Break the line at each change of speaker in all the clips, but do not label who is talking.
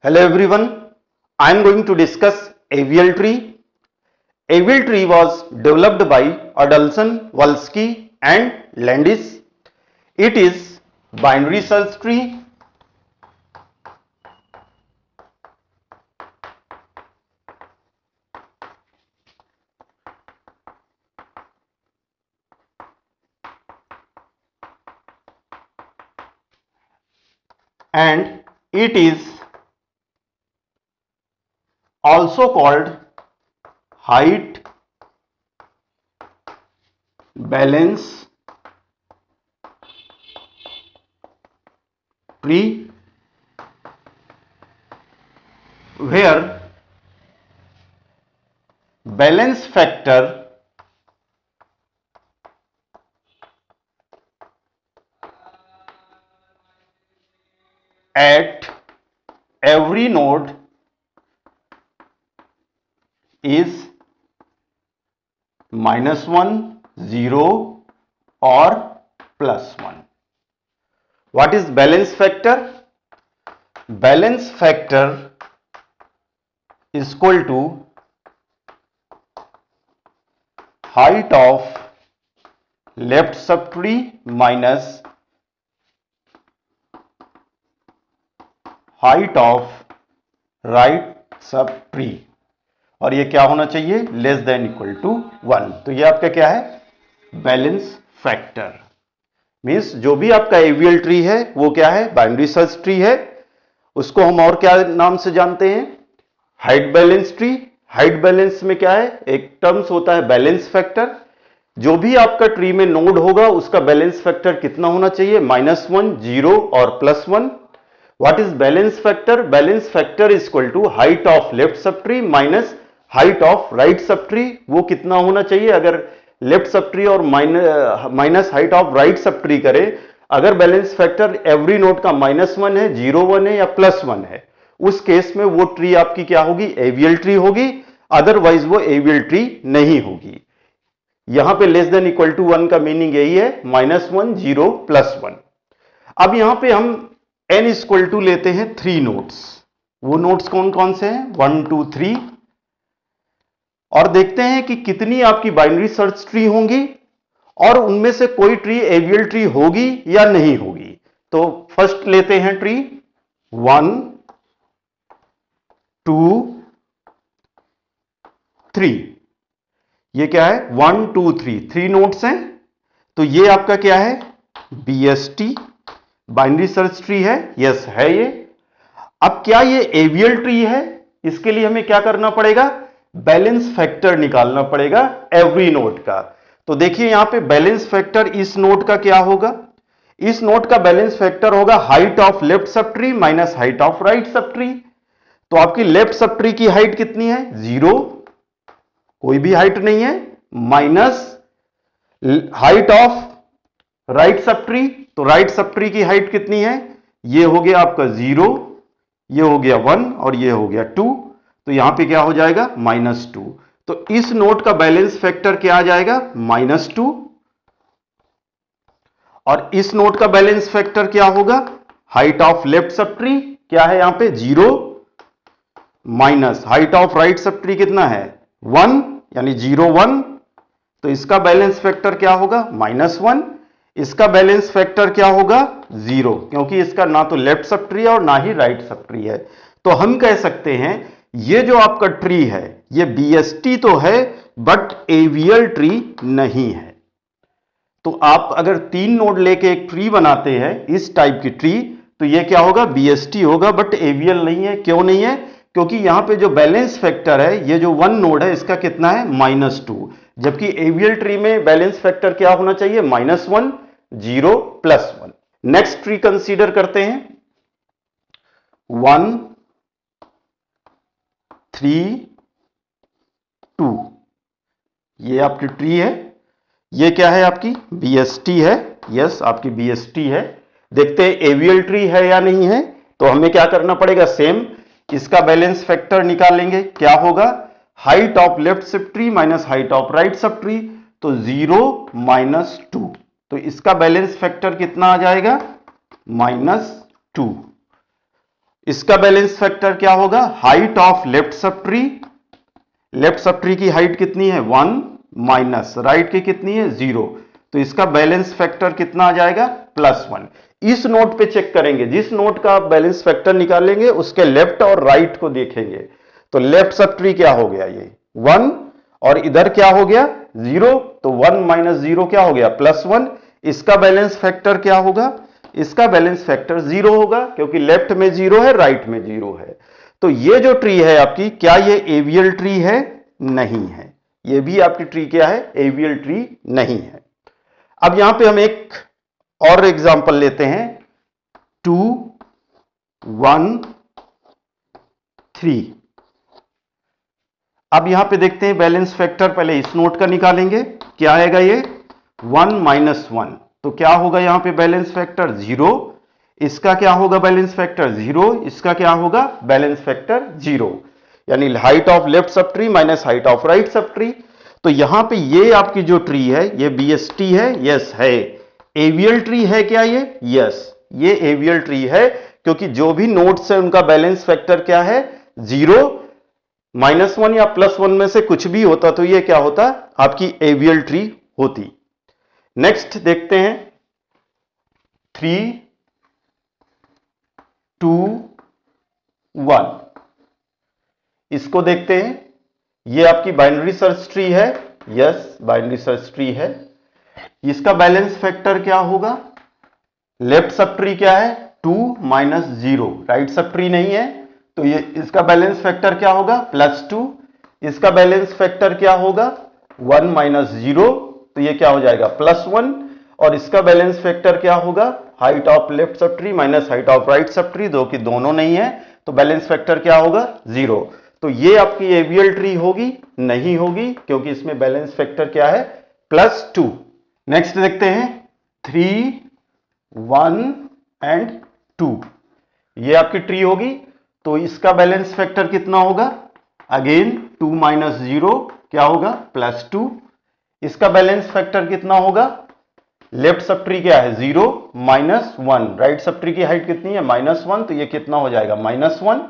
Hello everyone, I am going to discuss AVL tree. AVL tree was developed by Adolphson, Wolski and Landis. It is binary search tree and it is also called height balance tree, where balance factor at every node is -1, 0 or +1. What is balance factor? Balance factor is equal to height of left subtree minus height of right subtree, और ये क्या होना चाहिए? Less than equal to 1। तो ये आपका क्या है? Balance factor. मींस जो भी आपका एवीएल ट्री है वो क्या है? बाइनरी सर्च ट्री है। उसको हम और क्या नाम से जानते हैं? Height balance tree. Height balance में क्या है? एक टर्म्स होता है बैलेंस फैक्टर। जो भी आपका ट्री में नोड होगा उसका बैलेंस फैक्टर कितना होना चाहिए? -1, 0 और +1। What is balance factor? Balance factor is equal to height of left subtree minus height of right subtree। वो कितना होना चाहिए? अगर लेफ्ट सबट्री और minus height of right subtree करें, अगर बैलेंस फैक्टर एवरी नोड का -1 है, 0, 1 है या +1 है, उस केस में वो ट्री आपकी क्या होगी? एवीएल ट्री होगी। अदरवाइज वो एवीएल ट्री नहीं होगी। यहां पे लेस देन इक्वल टू 1 का मीनिंग यही है, -1, 0, +1। अब यहां पे हम n इक्वल टू लेते हैं 3 नोड्स। वो नोड्स कौन कौन से हैं? 1, 2, 3। और देखते हैं कि कितनी आपकी बाइनरी सर्च ट्री होंगी और उनमें से कोई ट्री एवीएल ट्री होगी या नहीं होगी। तो फर्स्ट लेते हैं ट्री 1, 2, 3। ये क्या है? 1, 2, 3, 3 नोड्स हैं। तो ये आपका क्या है? बीएसटी बाइनरी सर्च ट्री है। यस है ये। अब क्या ये एवीएल ट्री है? इसके लिए हमें क्या करना पड़ेगा? बैलेंस फैक्टर निकालना पड़ेगा एवरी नोड का। तो देखिए यहां पे बैलेंस फैक्टर इस नोड का क्या होगा? इस नोड का बैलेंस फैक्टर होगा height of left sub tree minus height of right sub tree. तो आपकी लेफ्ट सब ट्री की हाइट कितनी है? 0, कोई भी हाइट नहीं है, minus height of right sub tree. तो राइट सब ट्री की हाइट कितनी है? ये हो गया आपका 0, ये हो गया 1 और ये हो गया 2। तो यहां पे क्या हो जाएगा? -2। तो इस नोड का बैलेंस फैक्टर क्या आ जाएगा? -2। और इस नोड का बैलेंस फैक्टर क्या होगा? Height of left sub tree क्या है? यहां पे 0 minus height of right sub tree कितना है? 1, यानी 0, 1। तो इसका बैलेंस फैक्टर क्या होगा? -1। इसका बैलेंस फैक्टर क्या होगा? 0, क्योंकि इसका ना तो लेफ्ट सब ट्री है और ना ही राइट सब ट्री है। तो हम कह सकते हैं ये जो आपका ट्री है ये बीएसटी तो है बट एवीएल ट्री नहीं है। तो आप अगर 3 नोड लेके एक ट्री बनाते हैं, इस टाइप की ट्री, तो ये क्या होगा? बीएसटी होगा बट एवीएल नहीं है। क्यों नहीं है? क्योंकि यहां पे जो बैलेंस फैक्टर है, ये जो 1 नोड है इसका कितना है? -2। जबकि एवीएल ट्री में बैलेंस फैक्टर क्या होना चाहिए? -1, 0, +1। नेक्स्ट ट्री कंसीडर करते हैं 1, 3, 2। ये आपकी ट्री है। ये क्या है? आपकी बीएसटी है। यस, आपकी बीएसटी है। देखते हैं एवीएल ट्री है या नहीं है। तो हमें क्या करना पड़ेगा? सेम इसका बैलेंस फैक्टर निकालेंगे। क्या होगा? Height of left sub tree minus height of right sub tree. तो 0 - 2। तो इसका बैलेंस फैक्टर कितना आ जाएगा? -2। इसका बैलेंस फैक्टर क्या होगा? Height of left sub tree, left sub tree की हाइट कितनी है 1 माइनस राइट की कितनी है 0, तो इसका बैलेंस फैक्टर कितना आ जाएगा +1। इस नोट पे चेक करेंगे, जिस नोट का आप बैलेंस फैक्टर निकालेंगे उसके लेफ्ट और राइट को देखेंगे, तो लेफ्ट सब ट्री क्या हो गया ये 1 और इधर क्या हो गया 0, तो 1 माइनस 0 क्या हो गया +1। इसका बैलेंस फैक्टर क्या होगा? इसका बैलेंस फैक्टर 0 होगा, क्योंकि लेफ्ट में 0 है राइट में 0 है। तो ये जो ट्री है आपकी, क्या ये एवीएल ट्री है? नहीं है। ये भी आपकी ट्री क्या है? एवीएल ट्री नहीं है। अब यहां पे हम एक और एग्जांपल लेते हैं 2 1 3। अब यहां पे देखते हैं बैलेंस फैक्टर, पहले इस नोट का निकालेंगे, क्या आएगा ये 1 माइनस 1, तो क्या होगा यहां पे बैलेंस फैक्टर 0, इसका क्या होगा बैलेंस फैक्टर 0, इसका क्या होगा बैलेंस फैक्टर 0, यानी height of left sub tree minus height of right sub tree. तो यहां पे ये आपकी जो ट्री है ये बीएसटी है, यस है। एवीएल ट्री है क्या ये? यस, ये एवीएल ट्री है, क्योंकि जो भी नोट्स है उनका बैलेंस फैक्टर क्या है 0, -1 या +1 में से कुछ भी होता तो ये क्या होता? आपकी एवीएल ट्री होती। नेक्स्ट देखते हैं 3 2 1। इसको देखते हैं, ये आपकी बाइनरी सर्च ट्री है, यस बाइनरी सर्च ट्री है। इसका बैलेंस फैक्टर क्या होगा? लेफ्ट सब ट्री क्या है 2 माइनस 0, राइट सब ट्री नहीं है, तो ये इसका बैलेंस फैक्टर क्या होगा +2। इसका बैलेंस फैक्टर क्या होगा 1 माइनस 0, तो ये क्या हो जाएगा +1। और इसका बैलेंस फैक्टर क्या होगा height of left sub tree minus height of right sub tree, दो की दोनों नहीं है, तो बैलेंस फैक्टर क्या होगा 0। तो ये आपकी एवीएल ट्री होगी? नहीं होगी, क्योंकि इसमें बैलेंस फैक्टर क्या है +2। नेक्स्ट देखते हैं 3 1 एंड 2। ये आपकी ट्री होगी, तो इसका बैलेंस फैक्टर कितना होगा? अगेन 2 माइनस 0 क्या होगा +2। इसका बैलेंस फैक्टर कितना होगा? लेफ्ट सब ट्री क्या है 0 -1, राइट सब ट्री की हाइट कितनी है -1, तो ये कितना हो जाएगा -1।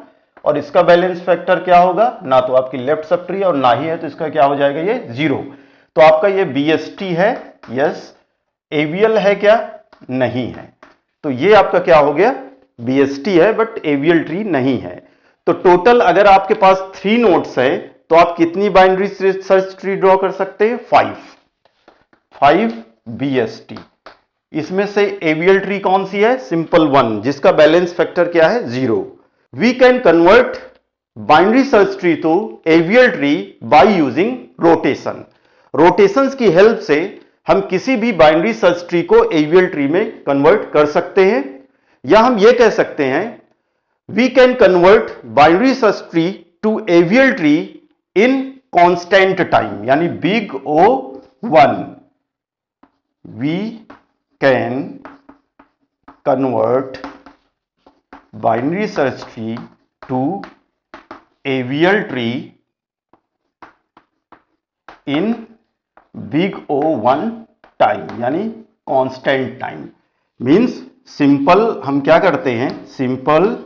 और इसका बैलेंस फैक्टर क्या होगा? ना तो आपकी लेफ्ट सब ट्री और ना ही है, तो इसका क्या हो जाएगा ये 0। तो आपका ये बीएसटी है, यस। एवीएल है क्या? नहीं है। तो ये आपका क्या हो गया बीएसटी है, बट एवीएल ट्री नहीं है। तो टोटल अगर आपके पास 3 नोड्स है, तो आप कितनी बाइनरी सर्च ट्री ड्रॉ कर सकते हैं? 5 बीएसटी। इसमें से एवीएल ट्री कौन सी है? सिंपल 1, जिसका बैलेंस फैक्टर क्या है 0। We can convert binary search tree to AVL tree by using rotation. Rotations की हेल्प से हम किसी भी बाइनरी सर्च ट्री को एवीएल ट्री में कन्वर्ट कर सकते हैं, या हम ये कह सकते हैं we can convert binary search tree to AVL tree in constant time, यानी big O1। We can convert binary search tree to AVL tree in big O1 time, यानी कांस्टेंट टाइम। मींस सिंपल हम क्या करते हैं, simple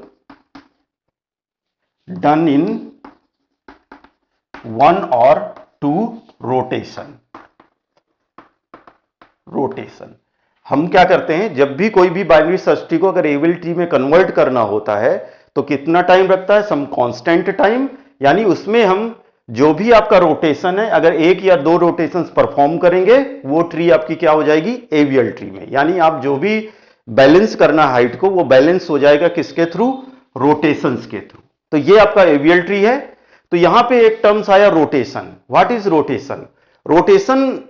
done in 1 और 2 rotation. हम क्या करते हैं, जब भी कोई भी बाइनरी सर्च ट्री को अगर एवीएल ट्री में कन्वर्ट करना होता है तो कितना टाइम लगता है? सम कांस्टेंट टाइम, यानी उसमें हम जो भी आपका रोटेशन है, अगर 1 या 2 रोटेशंस परफॉर्म करेंगे, वो ट्री आपकी क्या हो जाएगी एवीएल ट्री में। यानी आप जो भी बैलेंस करना हाइट को, वो बैलेंस हो जाएगा किसके थ्रू? रोटेशंस के थ्रू। तो ये आपका एवीएल ट्री है। तो यहां पे एक टर्म्स आया rotation. What is rotation? Rotation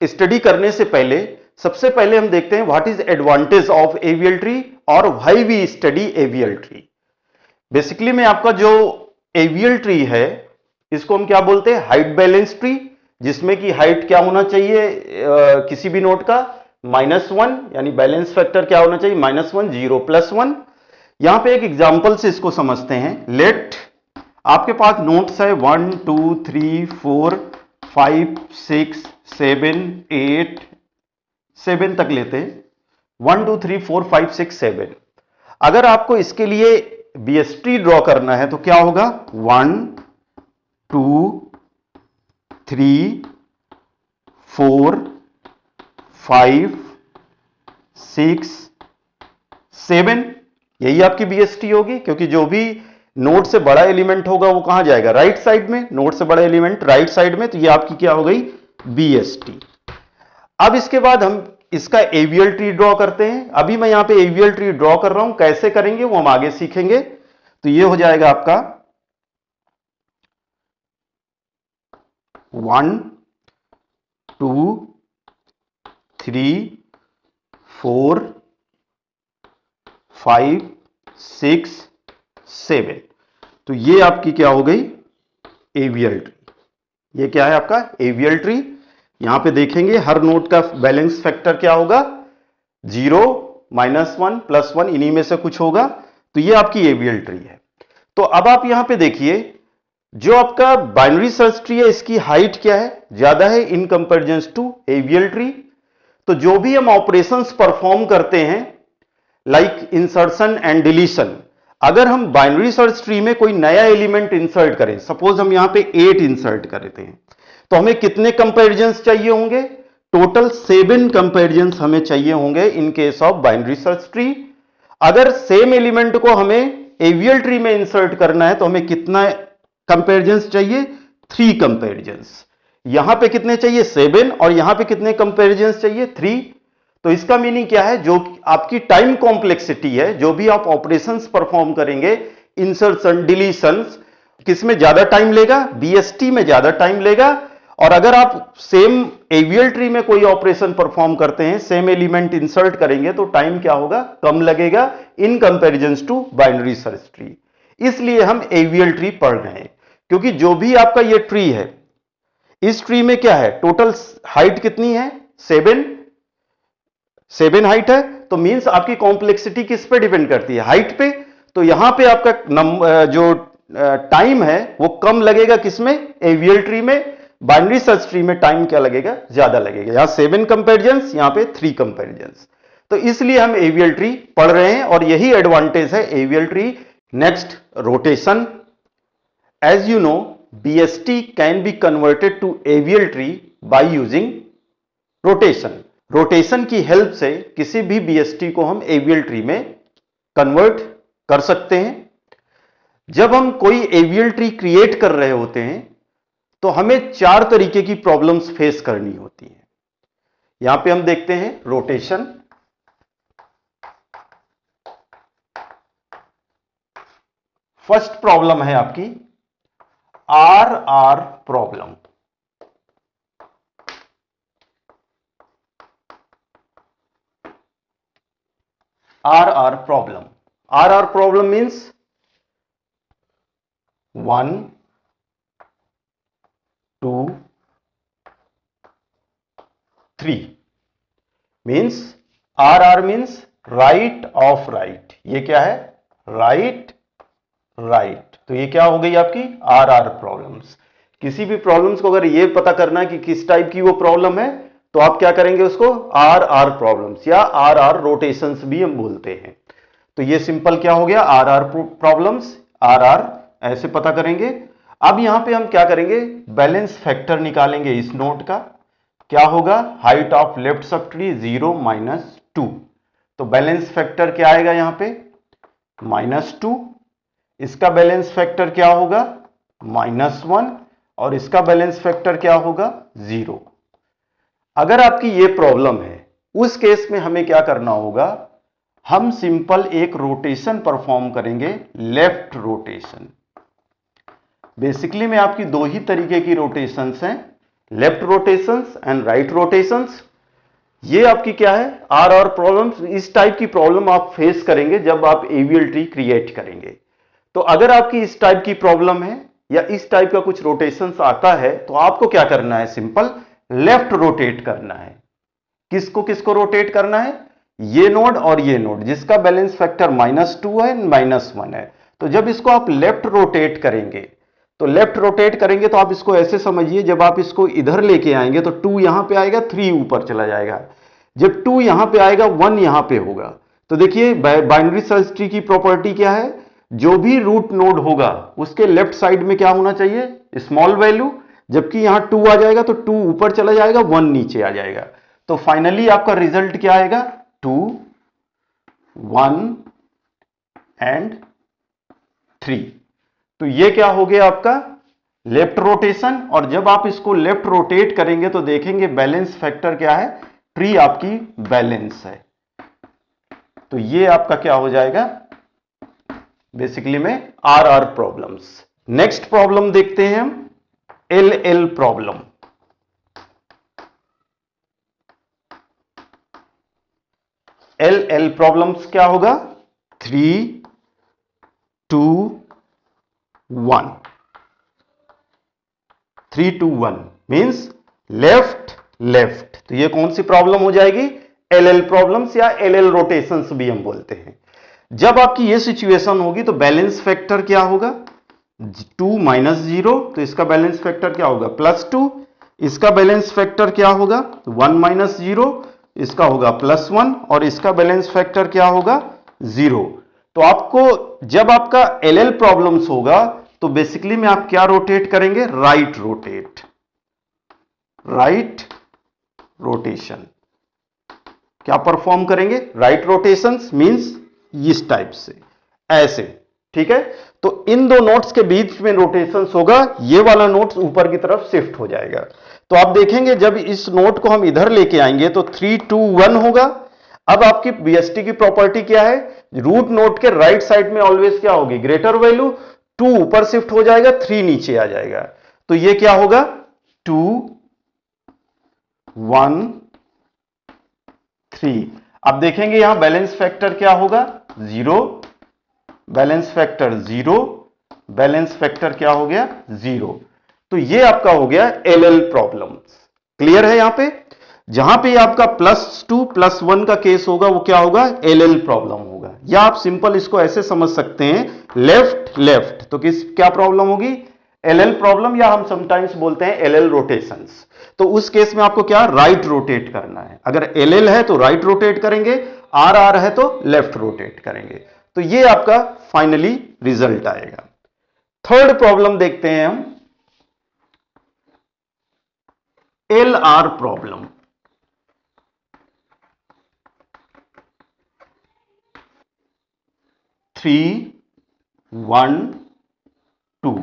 study करने से पहले सबसे पहले हम देखते हैं what is advantage of AVL tree और why we study AVL tree. Basically में आपका जो एवीएल ट्री है, इसको हम क्या बोलते हैं? हाइट बैलेंस ट्री, जिसमें कि हाइट क्या होना चाहिए किसी भी नोड का -1, यानी बैलेंस फैक्टर क्या होना चाहिए -1, 0 +1। यहां पे एक एग्जांपल से इसको समझते हैं। लेट आपके पास नोड्स है 1 2 3 4 5 6 7 8 7 तक लेते हैं, 1 2 3 4 5 6 7। अगर आपको इसके लिए BST ड्रॉ करना है तो क्या होगा, 1 2 3 4 5 6 7, यही आपकी BST होगी, क्योंकि जो भी नोड से बड़ा एलिमेंट होगा वो कहां जाएगा, राइट साइड में, नोड से बड़ा एलिमेंट राइट साइड में, तो ये आपकी क्या हो गई, BST। अब इसके बाद हम इसका AVL ट्री ड्रॉ करते हैं। अभी मैं यहां पे AVL ट्री ड्रॉ कर रहा हूं, कैसे करेंगे वो हम आगे सीखेंगे। तो ये हो जाएगा आपका 1 2 3 4 5 6 7, तो ये आपकी क्या हो गई, AVL ट्री। ये क्या है आपका AVL ट्री। यहां पे देखेंगे हर नोड का बैलेंस फैक्टर क्या होगा, 0 -1 +1, इन्हीं में से कुछ होगा। तो ये आपकी AVL ट्री है। तो अब आप यहां पे देखिए, जो आपका बाइनरी सर्च ट्री है इसकी हाइट क्या है, ज्यादा है in comparison to AVL tree. तो जो भी हम ऑपरेशंस परफॉर्म करते हैं लाइक इंसर्शन एंड डिलीशन, अगर हम बाइनरी सर्च ट्री में कोई नया एलिमेंट इंसर्ट करें, सपोज हम यहां पे 8 इंसर्ट करते हैं, तो हमें कितने कंपैरिजंस चाहिए होंगे, टोटल 7 कंपैरिजंस हमें चाहिए होंगे in case of binary search tree. अगर सेम एलिमेंट को हमें AVL ट्री में इंसर्ट करना है तो हमें कितना कंपैरिजंस चाहिए, 3 कंपैरिजंस। यहां पे कितने चाहिए, 7, और यहां पे कितने कंपैरिजंस चाहिए, 3। तो इसका मीनिंग क्या है, जो आपकी टाइम कॉम्प्लेक्सिटी है, जो भी आप ऑपरेशंस परफॉर्म करेंगे, इंसर्शन डिलीशंस, किसमें ज्यादा टाइम लेगा, BST में ज्यादा टाइम लेगा। और अगर आप सेम AVL ट्री में कोई ऑपरेशन परफॉर्म करते हैं, सेम एलिमेंट इंसर्ट करेंगे, तो टाइम क्या होगा, कम लगेगा in comparison to binary search tree. इसलिए हम AVL ट्री पढ़ रहे हैं, क्योंकि जो भी आपका ये ट्री है, इस ट्री में क्या है, टोटल हाइट कितनी है, 7 हाइट है। तो मींस आपकी कॉम्प्लेक्सिटी किस पे डिपेंड करती है, हाइट पे। तो यहां पे आपका जो टाइम है वो कम लगेगा किसमें, AVL ट्री में। बाइनरी सर्च ट्री में टाइम क्या लगेगा, ज्यादा लगेगा। यहां 7 कंपैरिजंस, यहां पे 3 कंपैरिजंस। तो इसलिए हम AVL ट्री पढ़ रहे हैं, और यही एडवांटेज है AVL tree. Next, rotation. As you know, BST can be converted to AVL tree by using rotation. Rotation की हेल्प से किसी भी BST को हम AVL ट्री में कन्वर्ट कर सकते हैं। जब हम कोई AVL ट्री क्रिएट कर रहे होते हैं तो हमें 4 तरीके की प्रॉब्लम्स फेस करनी होती है। यहां पे हम देखते हैं रोटेशन। फर्स्ट प्रॉब्लम है आपकी RR problem. RR problem, RR problem means 1 2 3, means RR means right of right. ये क्या है, राइट राइट। तो ये क्या हो गई आपकी RR प्रॉब्लम्स। किसी भी प्रॉब्लम्स को अगर ये पता करना है कि किस टाइप की वो प्रॉब्लम है, तो आप क्या करेंगे, उसको RR प्रॉब्लम्स या RR रोटेशंस भी हम बोलते हैं। तो ये सिंपल क्या हो गया, RR प्रॉब्लम्स, RR ऐसे पता करेंगे। अब यहां पे हम क्या करेंगे, बैलेंस फैक्टर निकालेंगे इस नोट का। क्या होगा, height of left subtree 0 -2। तो बैलेंस फैक्टर क्या आएगा यहां पे, -2। इसका बैलेंस फैक्टर क्या होगा, -1, और इसका बैलेंस फैक्टर क्या होगा, 0। अगर आपकी ये प्रॉब्लम है, उस केस में हमें क्या करना होगा, हम सिंपल एक रोटेशन परफॉर्म करेंगे, लेफ्ट रोटेशन। बेसिकली में आपकी 2 ही तरीके की रोटेशंस हैं, left rotations and right rotations. ये आपकी क्या है, RR प्रॉब्लम्स। इस टाइप की प्रॉब्लम आप फेस करेंगे जब आप AVL ट्री क्रिएट करेंगे। तो अगर आपकी इस टाइप की प्रॉब्लम है या इस टाइप का कुछ रोटेशंस आता है, तो आपको क्या करना है, सिंपल लेफ्ट रोटेट करना है। किसको किसको रोटेट करना है, ये नोड और ये नोड, जिसका बैलेंस फैक्टर -2 है, -1 है। तो जब इसको आप लेफ्ट रोटेट करेंगे, तो लेफ्ट रोटेट करेंगे तो आप इसको ऐसे समझिए, जब आप इसको इधर लेके आएंगे तो 2 यहां पे आएगा, 3 ऊपर चला जाएगा। जब 2 यहां पे आएगा, 1 यहां पे होगा। तो देखिए बाइनरी सर्च ट्री की प्रॉपर्टी क्या है, जो भी रूट नोड होगा उसके लेफ्ट साइड में क्या होना चाहिए, स्मॉल वैल्यू, जबकि यहां 2 आ जाएगा तो 2 ऊपर चला जाएगा, 1 नीचे आ जाएगा। तो फाइनली आपका रिजल्ट क्या आएगा, 2 1 एंड 3। तो ये क्या हो गया आपका लेफ्ट रोटेशन। और जब आप इसको लेफ्ट रोटेट करेंगे तो देखेंगे बैलेंस फैक्टर क्या है, ट्री आपकी बैलेंस है। तो ये आपका क्या हो जाएगा बेसिकली में आर प्रॉब्लम्स। नेक्स्ट प्रॉब्लम देखते हैं हम एल प्रॉब्लम। एल प्रॉब्लम्स क्या होगा, 3 2 1, 3 2 1 मींस लेफ्ट लेफ्ट। तो ये कौन सी प्रॉब्लम हो जाएगी, एल प्रॉब्लम्स या एल रोटेशंस भी हम बोलते हैं। जब आपकी ये सिचुएशन होगी तो बैलेंस फैक्टर क्या होगा, 2 -0, तो इसका बैलेंस फैक्टर क्या होगा +2, इसका बैलेंस फैक्टर क्या होगा 1 -0, इसका होगा +1, और इसका बैलेंस फैक्टर क्या होगा 0। तो आपको जब आपका एल प्रॉब्लम्स होगा तो बेसिकली में आप क्या रोटेट करेंगे, राइट रोटेट, राइट रोटेशन क्या परफॉर्म करेंगे, राइट रोटेशंस मींस इस टाइप से, ऐसे, ठीक है। तो इन दो नोट्स के बीच में रोटेशंस होगा, ये वाला नोट्स ऊपर की तरफ शिफ्ट हो जाएगा। तो आप देखेंगे जब इस नोट को हम इधर लेके आएंगे तो 3 2 1 होगा। अब आपकी बीएसटी की प्रॉपर्टी क्या है, रूट नोट के राइट साइड में ऑलवेज क्या होगी ग्रेटर वैल्यू, 2 ऊपर शिफ्ट हो जाएगा, 3 नीचे आ जाएगा। तो ये क्या होगा 2 1 3। अब देखेंगे यहां बैलेंस फैक्टर क्या होगा 0, बैलेंस फैक्टर 0, बैलेंस फैक्टर क्या हो गया 0। तो ये आपका हो गया एल प्रॉब्लम्स। क्लियर है यहां पे, जहां पे आपका +2 +1 का केस होगा वो क्या होगा एल प्रॉब्लम होगा। या आप सिंपल इसको ऐसे समझ सकते हैं लेफ्ट लेफ्ट, तो किस क्या प्रॉब्लम होगी एल प्रॉब्लम, या हम समटाइम्स बोलते हैं एल रोटेशंस। तो उस केस में आपको क्या राइट रोटेट करना है, अगर एल है तो राइट रोटेट करेंगे, आर है तो लेफ्ट रोटेट करेंगे। तो ये आपका फाइनली रिजल्ट आएगा। थर्ड प्रॉब्लम देखते हैं हम एल आर प्रॉब्लम। थ्री 1 2,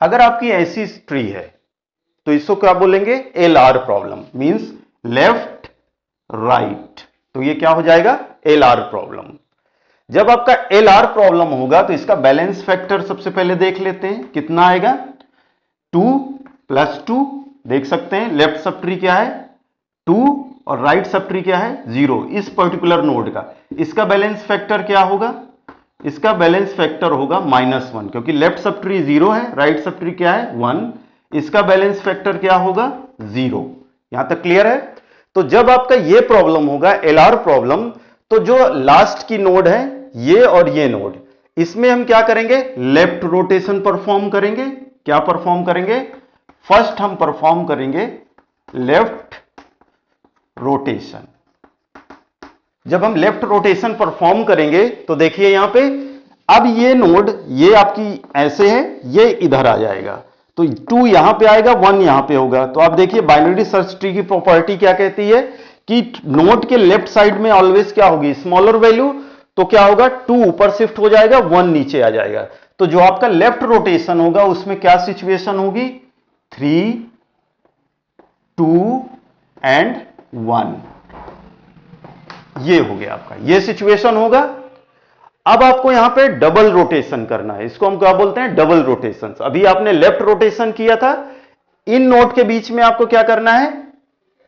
अगर आपकी ऐसी ट्री है तो इसको क्या बोलेंगे L R problem means left right. तो ये क्या हो जाएगा एल आर प्रॉब्लम। जब आपका एल आर प्रॉब्लम होगा तो इसका बैलेंस फैक्टर सबसे पहले देख लेते हैं कितना आएगा, 2 +2, देख सकते हैं लेफ्ट सब ट्री क्या है 2 और राइट सब ट्री क्या है 0, इस पर्टिकुलर नोड का। इसका बैलेंस फैक्टर क्या होगा, इसका बैलेंस फैक्टर होगा -1, क्योंकि लेफ्ट सब ट्री 0 है, राइट सब ट्री क्या है 1, इसका बैलेंस फैक्टर क्या होगा 0। यहां तक क्लियर है। तो जब आपका ये प्रॉब्लम होगा एल आर प्रॉब्लम, तो जो लास्ट की नोड है ये और ये नोड, इसमें हम क्या करेंगे लेफ्ट रोटेशन परफॉर्म करेंगे। क्या परफॉर्म करेंगे, फर्स्ट हम परफॉर्म करेंगे लेफ्ट रोटेशन। जब हम लेफ्ट रोटेशन परफॉर्म करेंगे तो देखिए यहां पे अब ये नोड ये आपकी ऐसे है, ये इधर आ जाएगा, तो 2 यहां पे आएगा, 1 यहां पे होगा। तो आप देखिए बाइनरी सर्च ट्री की प्रॉपर्टी क्या कहती है कि नोड के लेफ्ट साइड में ऑलवेज क्या होगी स्मॉलर वैल्यू, तो क्या होगा 2 ऊपर शिफ्ट हो जाएगा, 1 नीचे आ जाएगा। तो जो आपका लेफ्ट रोटेशन होगा उसमें क्या सिचुएशन होगी 3 2 एंड 1, ये हो गया आपका, ये सिचुएशन होगा। अब आपको यहां पे डबल रोटेशन करना है, इसको हम क्या बोलते हैं डबल रोटेशन। अभी आपने लेफ्ट रोटेशन किया था, इन नोट के बीच में आपको क्या करना है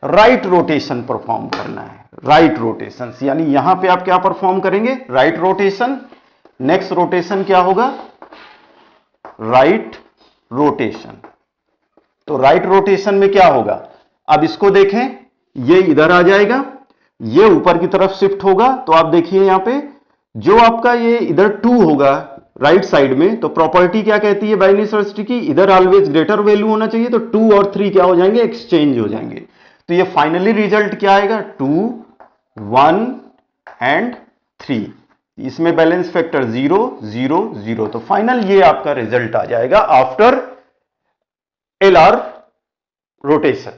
राइट रोटेशन परफॉर्म करना है, राइट रोटेशन, यानी यहां पे आप क्या परफॉर्म करेंगे राइट रोटेशन। नेक्स्ट रोटेशन क्या होगा राइट रोटेशन। तो राइट रोटेशन में क्या होगा, अब इसको देखें ये इधर आ जाएगा, ये ऊपर की तरफ शिफ्ट होगा। तो आप देखिए यहां पे जो आपका ये इधर 2 होगा राइट साइड में, तो प्रॉपर्टी क्या कहती है बाइनरी सर्च ट्री की, इधर ऑलवेज ग्रेटर वैल्यू होना चाहिए, तो 2 और 3 क्या हो जाएंगे एक्सचेंज हो जाएंगे। तो ये फाइनली रिजल्ट क्या आएगा 2 1 एंड 3। इसमें बैलेंस फैक्टर 0 0 0, तो फाइनल ये आपका रिजल्ट आ जाएगा आफ्टर LR रोटेशन।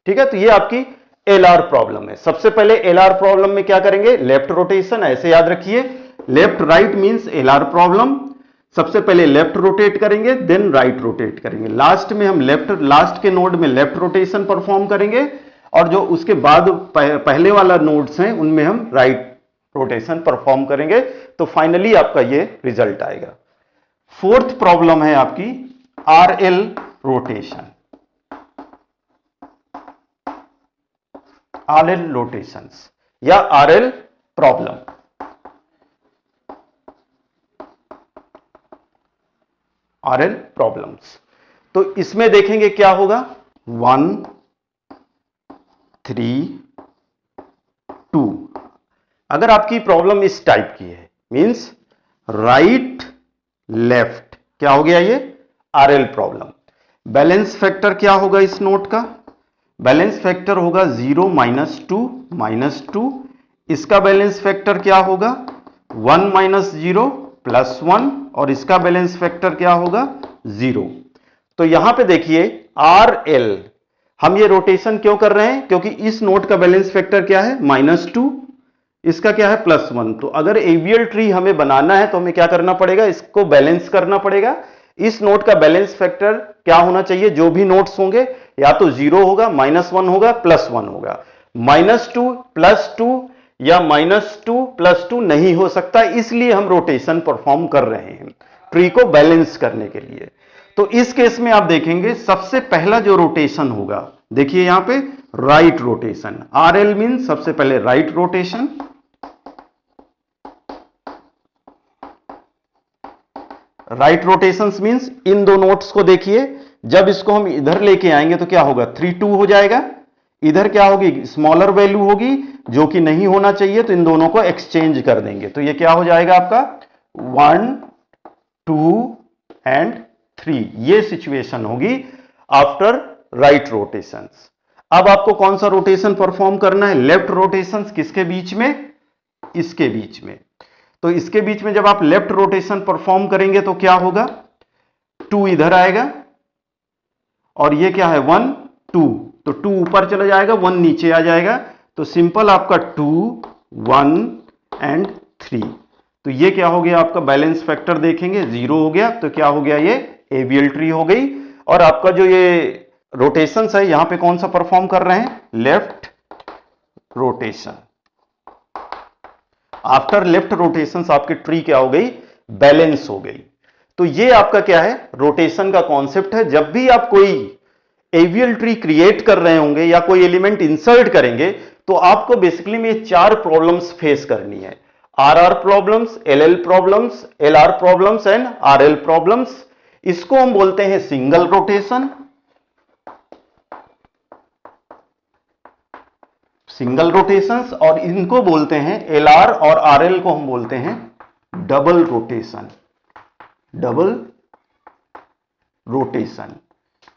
ठीक है, तो ये आपकी LR प्रॉब्लम है। सबसे पहले LR प्रॉब्लम में क्या करेंगे, लेफ्ट रोटेशन, ऐसे याद रखिए, left right means LR problem. सबसे पहले लेफ्ट रोटेट करेंगे, देन राइट रोटेट करेंगे, लास्ट में हम लास्ट के नोड में लेफ्ट रोटेशन परफॉर्म करेंगे, और जो उसके बाद पहले वाला नोड्स हैं उनमें हम राइट रोटेशन परफॉर्म करेंगे। तो फाइनली आपका ये रिजल्ट आएगा। फोर्थ प्रॉब्लम है आपकी RL रोटेशन। RL रोटेशंस या RL प्रॉब्लम। RL प्रॉब्लम्स, तो इसमें देखेंगे क्या होगा, 1 3 2। अगर आपकी प्रॉब्लम इस टाइप की है, मींस राइट लेफ्ट, क्या हो गया ये RL प्रॉब्लम। बैलेंस फैक्टर क्या होगा इस नोट का, बैलेंस फैक्टर होगा 0 - 2। इसका बैलेंस फैक्टर क्या होगा 1 - 0 +1, और इसका बैलेंस फैक्टर क्या होगा 0। तो यहां पे देखिए RL, हम ये रोटेशन क्यों कर रहे हैं, क्योंकि इस नोट का बैलेंस फैक्टर क्या है -2, इसका क्या है +1। तो अगर एवियल ट्री हमें बनाना है तो हमें क्या करना पड़ेगा, इसको बैलेंस करना पड़ेगा। इस नोट का बैलेंस फैक्टर क्या होना चाहिए, जो भी नोट्स होंगे या तो 0 होगा, -1 होगा, +1 होगा। -2 +2 या -2 +2 नहीं हो सकता, इसलिए हम रोटेशन परफॉर्म कर रहे हैं ट्री को बैलेंस करने के लिए। तो इस केस में आप देखेंगे सबसे पहला जो रोटेशन होगा, देखिए यहां पे राइट रोटेशन, RL मीन सबसे पहले right rotation. Right rotations means in दो नोट्स को देखिए, जब इसको हम इधर लेके आएंगे तो क्या होगा 3 2 हो जाएगा, इधर क्या होगी स्मॉलर वैल्यू होगी जो कि नहीं होना चाहिए, तो इन दोनों को एक्सचेंज कर देंगे, तो ये क्या हो जाएगा आपका 1 2 एंड 3। ये सिचुएशन होगी आफ्टर राइट रोटेशंस। अब आपको कौन सा रोटेशन परफॉर्म करना है, लेफ्ट रोटेशंस, किसके बीच में, इसके बीच में। तो इसके बीच में जब आप लेफ्ट रोटेशन परफॉर्म करेंगे तो क्या होगा, 2 इधर आएगा, और ये क्या है 1 2, तो 2 ऊपर चला जाएगा, 1 नीचे आ जाएगा, तो सिंपल आपका 2 1 एंड 3। तो ये क्या हो गया आपका बैलेंस फैक्टर देखेंगे 0 हो गया, तो क्या हो गया ये एवियल ट्री हो गई। और आपका जो ये रोटेशंस है यहां पे कौन सा परफॉर्म कर रहे हैं, left rotation. After left rotations आपकी ट्री क्या हो गई, बैलेंस हो गई। तो ये आपका क्या है रोटेशन का कॉन्सेप्ट है। जब भी आप कोई एवियल ट्री क्रिएट कर रहे होंगे या कोई एलिमेंट इंसर्ट करेंगे तो आपको बेसिकली में 4 प्रॉब्लम्स फेस करनी है, RR problems, LL problems, LR problems and RL problems. इसको हम बोलते हैं सिंगल रोटेशन, सिंगल रोटेशंस, और इनको बोलते हैं LR और RL को हम बोलते हैं डबल रोटेशन। डबल रोटेशन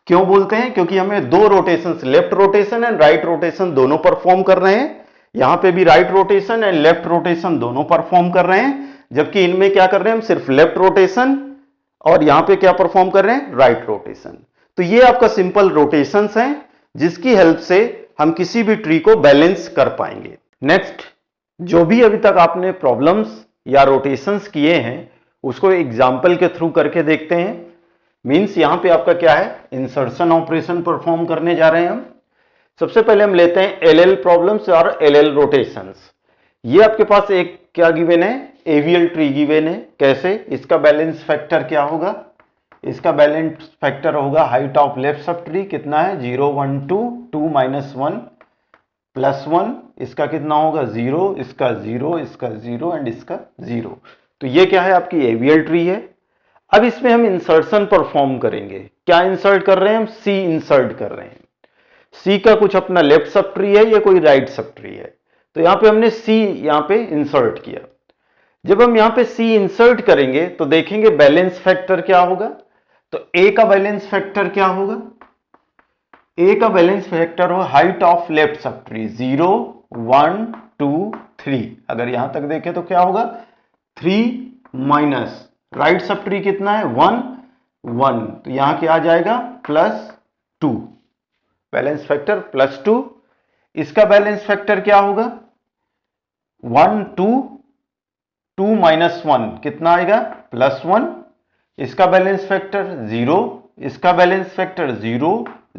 क्यों बोलते हैं, क्योंकि हमें 2 rotations, left rotation and right rotation दोनों परफॉर्म कर रहे हैं। यहां पे भी right rotation and left rotation दोनों परफॉर्म कर रहे हैं, जबकि इनमें क्या कर रहे हैं हम सिर्फ लेफ्ट रोटेशन, और यहां पे क्या परफॉर्म कर रहे हैं राइट रोटेशन। तो ये आपका सिंपल रोटेशंस हैं जिसकी हेल्प से हम किसी भी ट्री को बैलेंस कर पाएंगे। नेक्स्ट, जो भी अभी तक आपने प्रॉब्लम्स या रोटेशंस किए हैं उसको एग्जाम्पल के थ्रू करके देखते हैं। मींस यहां पे आपका क्या है इंसर्शन ऑपरेशन परफॉर्म करने जा रहे हैं हम। सबसे पहले हम लेते हैं LL प्रॉब्लम्स और LL रोटेशंस। ये आपके पास एक क्या गिवन है, एवियल ट्री गिवन है। कैसे, इसका बैलेंस फैक्टर क्या होगा, इसका बैलेंस फैक्टर होगा height of left sub tree कितना है 0 1 2 2 - 1 +1, इसका कितना होगा 0, इसका 0, इसका 0 एंड इसका 0। तो ये क्या है आपकी एवियल ट्री है। अब इसमें हम इंसर्शन परफॉर्म करेंगे। क्या इंसर्ट कर रहे हैं हम, C इंसर्ट कर रहे हैं। C का कुछ अपना लेफ्ट सब ट्री है या कोई राइट सब ट्री है, तो यहां पे हमने C यहां पे इंसर्ट किया। जब हम यहां पे C इंसर्ट करेंगे तो देखेंगे बैलेंस फैक्टर क्या होगा। तो A का बैलेंस फैक्टर क्या होगा, A का बैलेंस फैक्टर हो height of left subtree 0 1 2 3। अगर यहां तक देखें तो क्या होगा 3 माइनस राइट सब ट्री कितना है 1 1, तो यहां क्या आ जाएगा +2, बैलेंस फैक्टर +2। इसका बैलेंस फैक्टर क्या होगा 1 2 2 माइनस 1 कितना आएगा +1। इसका बैलेंस फैक्टर 0, इसका बैलेंस फैक्टर 0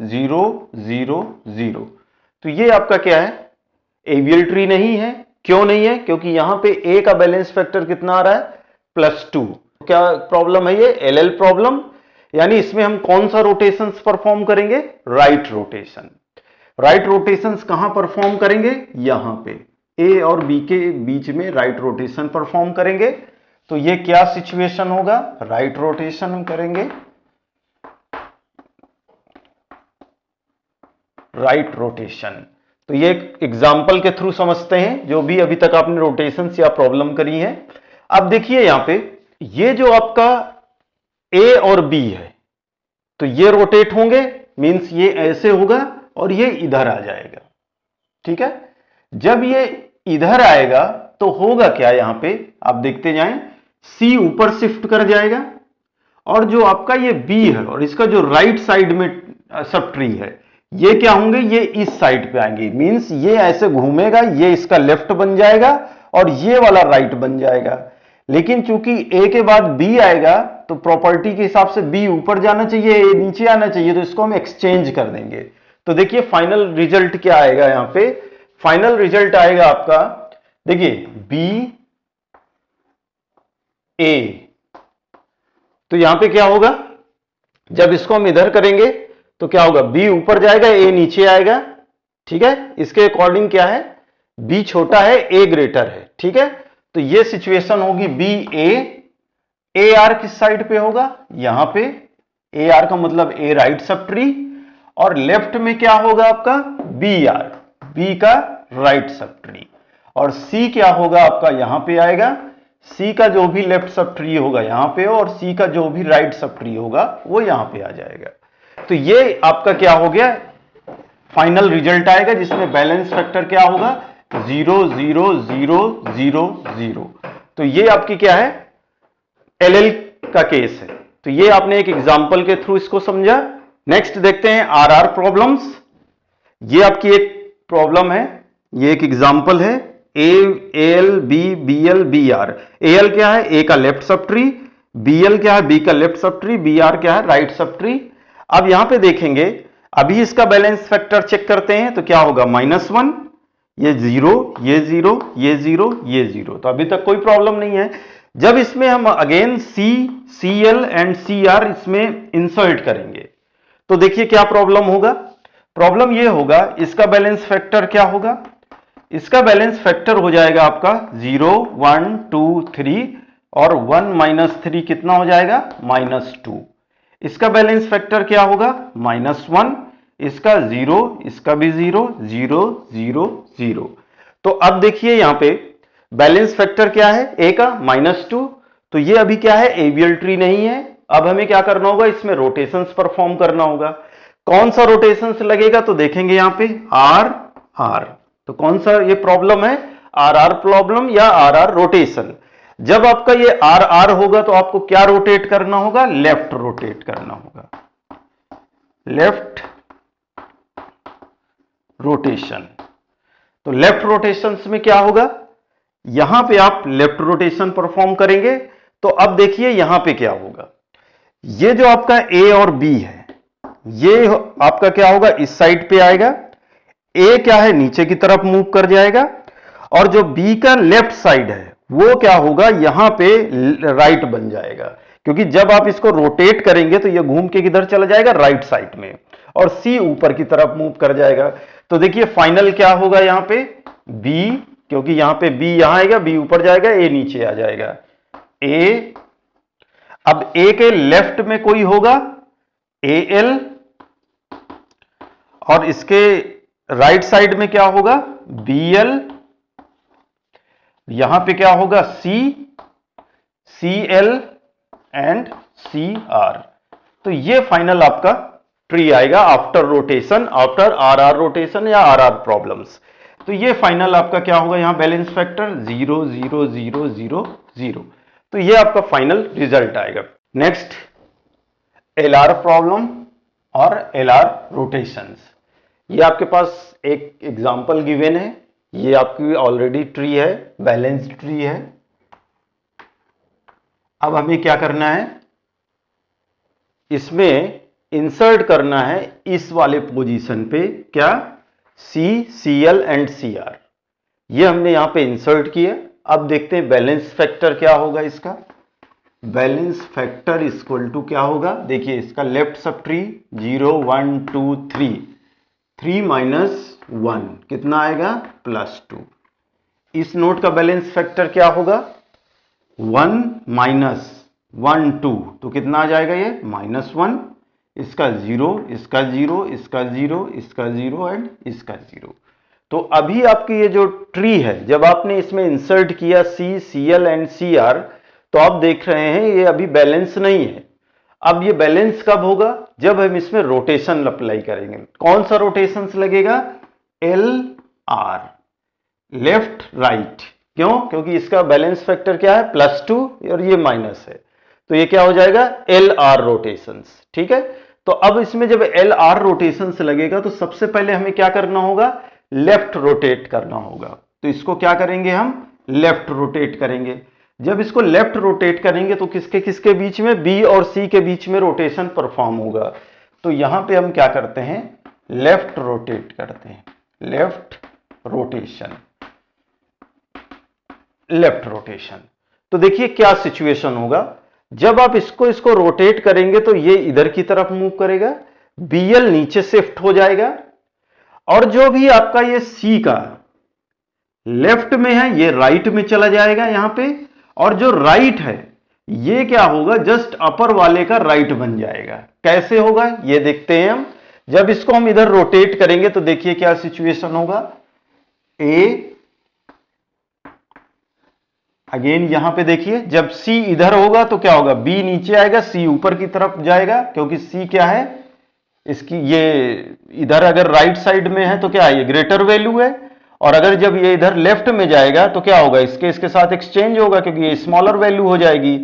0 0 0। तो ये आपका क्या है एवियल ट्री नहीं है। क्यों नहीं है? क्योंकि यहां पे ए का बैलेंस फैक्टर कितना आ रहा है +2। क्या प्रॉब्लम है ये एलएल प्रॉब्लम, यानी इसमें हम कौन सा रोटेशंस परफॉर्म करेंगे राइट रोटेशन। राइट रोटेशंस कहां परफॉर्म करेंगे यहां पे ए और बी के बीच में राइट रोटेशन परफॉर्म करेंगे। तो ये क्या सिचुएशन होगा राइट रोटेशन हम करेंगे, राइट रोटेशन। तो ये एक एग्जाम्पल के थ्रू समझते हैं जो भी अभी तक आपने रोटेशंस या प्रॉब्लम करी है। अब देखिए यहां पे ये जो आपका ए और बी है तो ये रोटेट होंगे, मींस ये ऐसे होगा और ये इधर आ जाएगा। ठीक है, जब ये इधर आएगा तो होगा क्या यहां पे आप देखते जाएं, सी ऊपर शिफ्ट कर जाएगा और जो आपका ये बी है और इसका जो राइट साइड में सब ट्री है ये क्या होंगे ये इस साइड पे आएंगे, मींस ये ऐसे घूमेगा, ये इसका लेफ्ट बन जाएगा और ये वाला राइट बन जाएगा। लेकिन चूंकि ए के बाद बी आएगा तो प्रॉपर्टी के हिसाब से बी ऊपर जाना चाहिए, ए नीचे आना चाहिए, तो इसको हम एक्सचेंज कर देंगे। तो देखिए फाइनल रिजल्ट क्या आएगा यहां पे, फाइनल रिजल्ट आएगा आपका देखिए बी ए। तो यहां पे क्या होगा जब इसको हम इधर करेंगे तो क्या होगा बी ऊपर जाएगा ए नीचे आएगा। ठीक है, इसके अकॉर्डिंग क्या है बी छोटा है ए ग्रेटर है। ठीक है, तो ये सिचुएशन होगी बी ए आर किस साइड पे होगा यहां पे, ए आर का मतलब ए राइट सब ट्री, और लेफ्ट में क्या होगा आपका बी आर, बी का राइट सब ट्री, और सी क्या होगा आपका यहां पे आएगा, सी का जो भी लेफ्ट सब ट्री होगा यहां पे और सी का जो भी राइट सब ट्री होगा वो यहां पे आ जाएगा। तो ये आपका क्या हो गया फाइनल रिजल्ट आएगा जिसमें बैलेंस फैक्टर क्या होगा 0 0 0 0 0। तो ये आपकी क्या है एलएल का केस है। तो ये आपने एक एग्जांपल के थ्रू इसको समझा। नेक्स्ट देखते हैं आरआर प्रॉब्लम्स। ये आपकी एक प्रॉब्लम है, ये एक एग्जांपल है A L B B L B R. A L क्या है ए का left sub tree, B L क्या है बी का left sub tree, B are क्या है राइट सब ट्री। अब यहां पे देखेंगे अभी इसका बैलेंस फैक्टर चेक करते हैं तो क्या होगा -1, ये 0 ये 0 ये 0 ये 0। तो अभी तक कोई प्रॉब्लम नहीं है। जब इसमें हम again C C L and C R इसमें इंसर्ट करेंगे तो देखिए क्या प्रॉब्लम होगा। प्रॉब्लम ये होगा इसका बैलेंस फैक्टर क्या होगा, इसका बैलेंस फैक्टर हो जाएगा आपका 0 1 2 3 और 1 - 3 कितना हो जाएगा -2। इसका बैलेंस फैक्टर क्या होगा -1, इसका 0, इसका भी 0 0 0 0। तो अब देखिए यहां पे बैलेंस फैक्टर क्या है ए का -2, तो ये अभी क्या है एवियल ट्री नहीं है। अब हमें क्या करना होगा इसमें रोटेशंस परफॉर्म करना होगा। कौन सा रोटेशंस लगेगा तो देखेंगे यहां पे आर आर। तो कौन सा ये प्रॉब्लम है आर आर प्रॉब्लम या आर आर रोटेशन। जब आपका ये आर आर होगा तो आपको क्या रोटेट करना होगा लेफ्ट रोटेट करना होगा, लेफ्ट रोटेशन। तो लेफ्ट रोटेशंस में क्या होगा यहां पे आप लेफ्ट रोटेशन परफॉर्म करेंगे। तो अब देखिए यहां पे क्या होगा, ये जो आपका ए और बी है ये आपका क्या होगा इस साइड पे आएगा, ए क्या है नीचे की तरफ मूव कर जाएगा और जो बी का लेफ्ट साइड है वो क्या होगा यहां पे राइट बन जाएगा, क्योंकि जब आप इसको रोटेट करेंगे तो ये घूम के किधर चला जाएगा राइट साइड में, और सी ऊपर की तरफ मूव कर जाएगा। तो देखिए फाइनल क्या होगा यहां पे बी, क्योंकि यहां पे बी यहां आएगा बी ऊपर जाएगा ए नीचे आ जाएगा ए। अब ए के लेफ्ट में कोई होगा ए एल और इसके राइट साइड में क्या होगा बी एल, यहां पे क्या होगा C C L and C R. तो ये फाइनल आपका ट्री आएगा after rotation, after R R rotation या आर आर प्रॉब्लम्स। तो ये फाइनल आपका क्या होगा, यहां बैलेंस फैक्टर 0 0 0 0 0। तो ये आपका फाइनल रिजल्ट आएगा। नेक्स्ट एलआर प्रॉब्लम और एलआर रोटेशंस। ये आपके पास एक एग्जांपल गिवन है, ये आपकी ऑलरेडी ट्री है, बैलेंस्ड ट्री है। अब हमें क्या करना है, इसमें इंसर्ट करना है इस वाले पोजीशन पे क्या, C C L and C R, ये हमने यहां पे इंसर्ट किया। अब देखते हैं बैलेंस फैक्टर क्या होगा इसका। बैलेंस फैक्टर इक्वल टू क्या होगा, देखिए इसका लेफ्ट सब ट्री 0 1 2 3, 3 माइनस 1 कितना आएगा +2। इस नोट का बैलेंस फैक्टर क्या होगा, 1 माइनस 1 2, तो कितना आ जाएगा ये -1, इसका 0 इसका 0 इसका 0 इसका 0 एंड इसका 0। तो अभी आपकी ये जो ट्री है, जब आपने इसमें इंसर्ट किया C C L and C R, तो आप देख रहे हैं ये अभी बैलेंस नहीं है। अब ये बैलेंस कब होगा, जब हम इसमें रोटेशन अप्लाई करेंगे। कौन सा रोटेशन लगेगा, एल आर, लेफ्ट राइट। क्यों, क्योंकि इसका बैलेंस फैक्टर क्या है +2 और ये माइनस है, तो ये क्या हो जाएगा एल आर रोटेशंस। ठीक है, तो अब इसमें जब एल आर रोटेशंस लगेगा तो सबसे पहले हमें क्या करना होगा, लेफ्ट रोटेट करना होगा। तो इसको क्या करेंगे, हम लेफ्ट रोटेट करेंगे। जब इसको लेफ्ट रोटेट करेंगे तो किसके किसके बीच में, बी और सी के बीच में रोटेशन परफॉर्म होगा। तो यहां पे हम क्या करते हैं, लेफ्ट रोटेट करते हैं, लेफ्ट रोटेशन, लेफ्ट रोटेशन। तो देखिए क्या सिचुएशन होगा, जब आप इसको रोटेट करेंगे तो ये इधर की तरफ मूव करेगा, बीएल नीचे शिफ्ट हो जाएगा, और जो भी आपका ये सी का लेफ्ट में है ये राइट में चला जाएगा यहां पे, और जो राइट है ये क्या होगा, जस्ट अपर वाले का राइट बन जाएगा। कैसे होगा ये देखते हैं हम। जब इसको हम इधर रोटेट करेंगे तो देखिए क्या सिचुएशन होगा, ए अगेन यहां पे देखिए जब सी इधर होगा तो क्या होगा, बी नीचे आएगा, सी ऊपर की तरफ जाएगा, क्योंकि सी क्या है इसकी, ये इधर अगर राइट साइड में है तो क्या है, ये ग्रेटर वैल्यू है, और अगर जब ये इधर लेफ्ट में जाएगा तो क्या होगा, इसके साथ एक्सचेंज होगा, क्योंकि ये स्मॉलर वैल्यू हो जाएगी,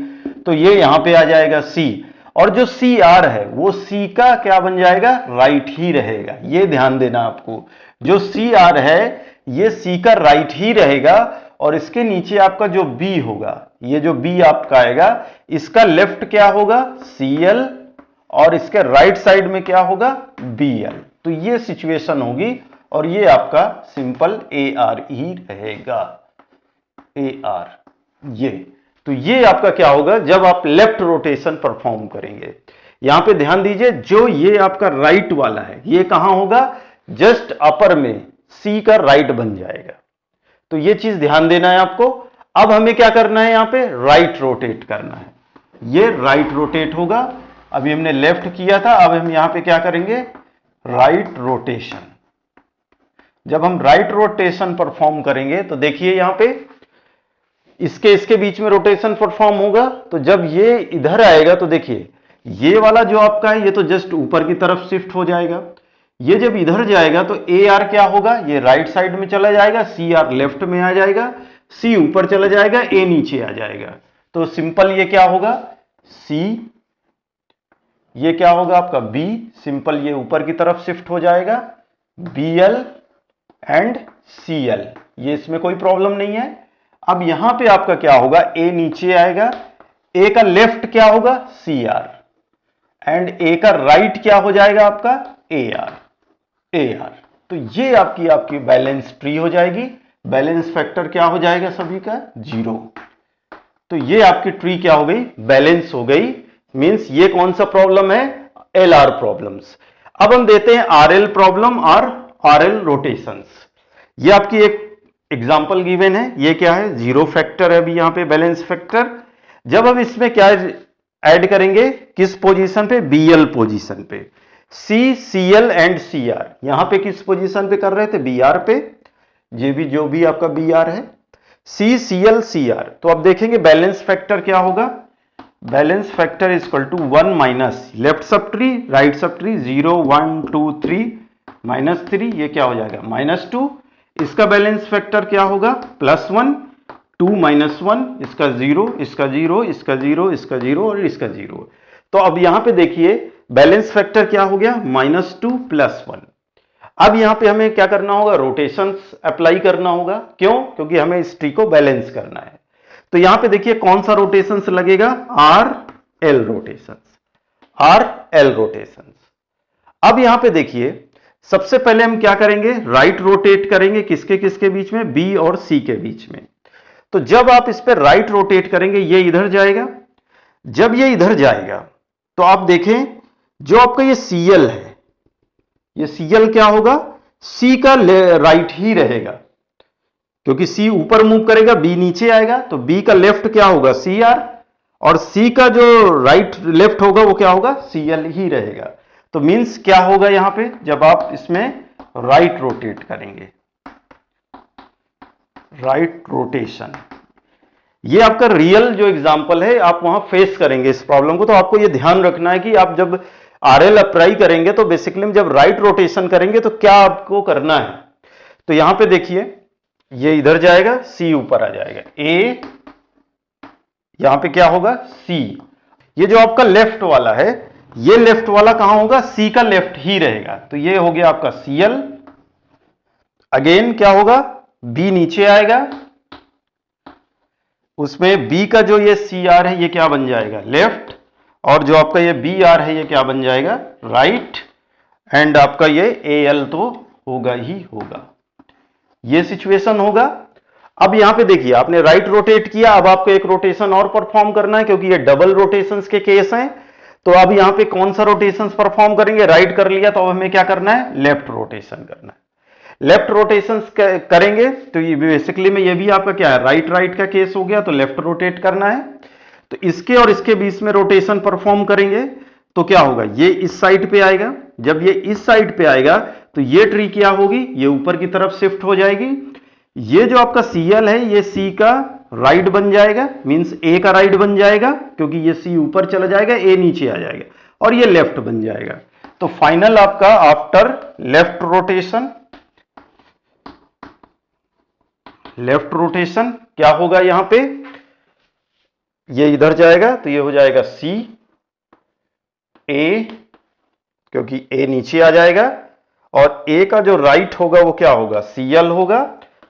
तो ये यहां पे आ जाएगा सी। और जो सी आर है वो सी का क्या बन जाएगा, राइट ही रहेगा। ये ध्यान देना आपको, जो सी आर है ये सी का राइट ही रहेगा, और इसके नीचे आपका जो बी होगा, ये जो बी आपका आएगा इसका लेफ्ट क्या होगा, सी एल, और इसके राइट साइड में क्या होगा, बी एल। तो ये सिचुएशन होगी, और ये आपका सिंपल ए आर ही रहेगा, ए आर ये। तो ये आपका क्या होगा जब आप लेफ्ट रोटेशन परफॉर्म करेंगे। यहां पे ध्यान दीजिए, जो ये आपका राइट वाला है ये कहां होगा, जस्ट अपर में सी का राइट बन जाएगा। तो ये चीज ध्यान देना है आपको। अब हमें क्या करना है, यहां पे राइट रोटेट करना है, ये राइट रोटेट होगा। अभी हमने लेफ्ट किया था, अब हम यहां पे क्या करेंगे, राइट रोटेशन। जब हम राइट रोटेशन परफॉर्म करेंगे तो देखिए यहां पे इसके बीच में रोटेशन परफॉर्म होगा। तो जब ये इधर आएगा तो देखिए ये वाला जो आपका है ये तो जस्ट ऊपर की तरफ शिफ्ट हो जाएगा, ये जब इधर जाएगा तो ए आर क्या होगा, ये राइट साइड में चला जाएगा, सी आर लेफ्ट में आ जाएगा, सी ऊपर चला जाएगा, ए नीचे आ जाएगा। तो सिंपल ये क्या होगा, सी, ये क्या होगा आपका बी, सिंपल ये ऊपर की तरफ शिफ्ट हो जाएगा, B L and C L, ये इसमें कोई प्रॉब्लम नहीं है। अब यहां पे आपका क्या होगा, ए नीचे आएगा, ए का लेफ्ट क्या होगा, सी आर, एंड ए का राइट क्या हो जाएगा आपका, ए आर, ए आर। तो ये आपकी बैलेंस ट्री हो जाएगी। बैलेंस फैक्टर क्या हो जाएगा सभी का, 0। तो ये आपकी ट्री क्या हो गई, बैलेंस हो गई। मींस ये कौन सा प्रॉब्लम है, एल आर प्रॉब्लम्स। अब हम देते हैं आर एल प्रॉब्लम और आर एल रोटेशंस। ये आपकी एक एग्जांपल गिवन है, ये क्या है, 0 फैक्टर है अभी यहां पे बैलेंस फैक्टर। जब हम इसमें क्या ऐड करेंगे, किस पोजीशन पे, बीएल पोजीशन पे, C C L and C R, यहां पे किस पोजीशन पे कर रहे थे, बी आर पे, ये भी जो भी आपका बी आर है, सी सी एल सी आर। तो अब देखेंगे बैलेंस फैक्टर क्या होगा, balance factor is equal to 1 minus left subtree right subtree, 0 1 2 3 -3, ये क्या हो जाएगा -2, इसका बैलेंस फैक्टर क्या होगा, +1, 2 - 1, इसका 0, इसका 0, इसका 0, इसका 0 और इसका 0। तो अब यहां पे देखिए बैलेंस फैक्टर क्या हो गया, -2 + 1। अब यहां पे हमें क्या करना होगा, रोटेशंस अप्लाई करना होगा। क्यों, क्योंकि हमें इस ट्री को बैलेंस करना है। तो यहां पे देखिए कौन सा रोटेशंस लगेगा, RL रोटेशंस, RL रोटेशंस। अब यहां पे देखिए सबसे पहले हम क्या करेंगे, राइट रोटेट करेंगे, किसके किसके बीच में, B और C के बीच में। तो जब आप इस पर राइट रोटेट करेंगे ये इधर जाएगा। जब ये इधर जाएगा तो आप देखें जो आपका ये Cl है, ये Cl क्या होगा, C का राइट ही रहेगा, क्योंकि C ऊपर मूव करेगा, B नीचे आएगा, तो B का लेफ्ट क्या होगा, Cr, और C का जो राइट लेफ्ट होगा वो क्या होगा, Cl ही रहेगा। तो मींस क्या होगा यहां पे, जब आप इसमें राइट रोटेट करेंगे, राइट रोटेशन, ये आपका रियल जो एग्जांपल है, आप वहां फेस करेंगे इस प्रॉब्लम को। तो आपको ये ध्यान रखना है कि आप जब RL अप्लाई करेंगे तो बेसिकली जब राइट रोटेशन करेंगे तो क्या आपको करना है। तो यहां पे देखिए ये इधर जाएगा, C ऊपर आ जाएगा, A, यहां पे क्या होगा, C। ये जो आपका लेफ्ट वाला है, ये लेफ्ट वाला कहां होगा, C का लेफ्ट ही रहेगा। तो ये हो गया आपका Cl। अगेन क्या होगा, B नीचे आएगा, उसमें B का जो ये Cr है ये क्या बन जाएगा, लेफ्ट, और जो आपका ये Br है ये क्या बन जाएगा, राइट, एंड आपका ये Al तो होगा ही होगा। ये सिचुएशन होगा। अब यहां पे देखिए आपने राइट रोटेट किया, अब आपको एक रोटेशन और परफॉर्म करना है, क्योंकि ये डबल रोटेशंस के केस हैं। तो अब यहां पे कौन सा रोटेशंस परफॉर्म करेंगे, राइट कर लिया तो अब हमें क्या करना है, लेफ्ट रोटेशन करना है। लेफ्ट रोटेशंस करेंगे तो ये बेसिकली में ये भी आपका क्या है, राइट राइट का केस हो गया, तो लेफ्ट रोटेट करना है। तो इसके और इसके बीच में रोटेशन परफॉर्म करेंगे तो क्या होगा, ये इस साइड पे आएगा। जब ये इस साइड पे आएगा तो ये ट्री क्या होगी, ये ऊपर की तरफ शिफ्ट हो जाएगी। ये जो आपका Cl है ये C का राइट बन जाएगा, मींस A का राइट बन जाएगा, क्योंकि ये C ऊपर चला जाएगा, A नीचे आ जाएगा, और ये लेफ्ट बन जाएगा। तो फाइनल आपका after left rotation, left rotation क्या होगा, यहां पे ये इधर जाएगा तो ये हो जाएगा C A, क्योंकि A नीचे आ जाएगा, और A का जो राइट होगा वो क्या होगा, Cl होगा,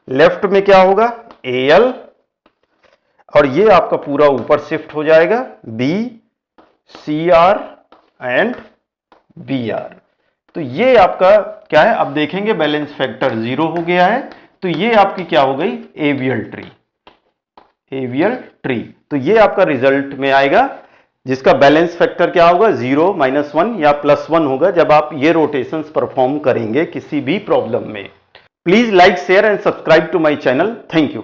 लेफ्ट में क्या होगा, Al, और ये आपका पूरा ऊपर शिफ्ट हो जाएगा, B Cr एंड Br। तो ये आपका क्या है, अब देखेंगे बैलेंस फैक्टर 0 हो गया है। तो ये आपकी क्या हो गई, एवियल ट्री, एवियल ट्री। तो ये आपका रिजल्ट में आएगा, जिसका बैलेंस फैक्टर क्या होगा, 0, -1 या +1 होगा, जब आप ये रोटेशंस परफॉर्म करेंगे किसी भी प्रॉब्लम में। Please like, share and subscribe to my channel. Thank you.